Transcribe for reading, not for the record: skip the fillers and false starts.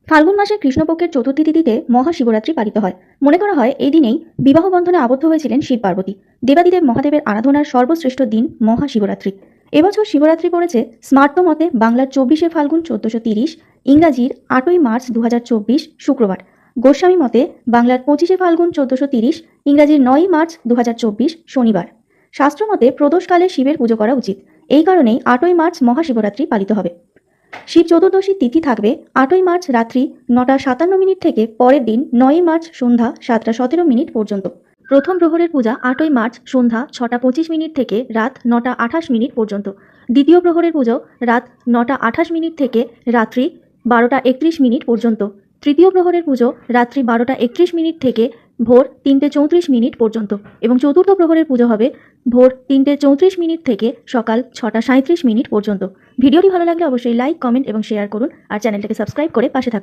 ফাল্গুন মাসের কৃষ্ণপক্ষের চতুর্থী তিথিতে মহাশিবরাত্রি পালিত হয়। মনে করা হয় এই দিনেই বিবাহ বন্ধনে আবদ্ধ হয়েছিলেন শিব পার্বতী। দেবাদিদেব মহাদেবের আরাধনার সর্বশ্রেষ্ঠ দিন মহাশিবরাত্রি। এবছর শিবরাত্রি পড়েছে স্মার্ত মতে বাংলার 24শে ফাল্গুন 1430, ইংরাজির 8ই মার্চ 2024 শুক্রবার। গোস্বামী মতে বাংলার 25শে ফাল্গুন 1430, ইংরাজির 9ই মার্চ 2024 শনিবার। শাস্ত্র মতে প্রদোষকালে শিবের পুজো করা উচিত। এই কারণেই 8ই মার্চ মহাশিবরাত্রি পালিত হবে। শিব চতুর্দশী তিথি থাকবে 8ই মার্চ রাত্রি 9:57 থেকে পরের দিন 9ই মার্চ সন্ধ্যা 7:17 পর্যন্ত। প্রথম প্রহরের পূজা 8ই মার্চ সন্ধ্যা 6:25 থেকে রাত 9:28 পর্যন্ত। দ্বিতীয় প্রহরের পুজো রাত 9:28 থেকে রাত্রি 12:31 পর্যন্ত। তৃতীয় প্রহরের পুজো রাত্রি 12:31 থেকে ভোর 3:34 পর্যন্ত এবং চতুর্থ প্রহরের পুজো হবে ভোর 3:34 থেকে সকাল 6:37 পর্যন্ত। ভিডিওটি ভালো লাগলে অবশ্যই লাইক, কমেন্ট এবং শেয়ার করুন আর চ্যানেলটাকে সাবস্ক্রাইব করে পাশে থাকুন।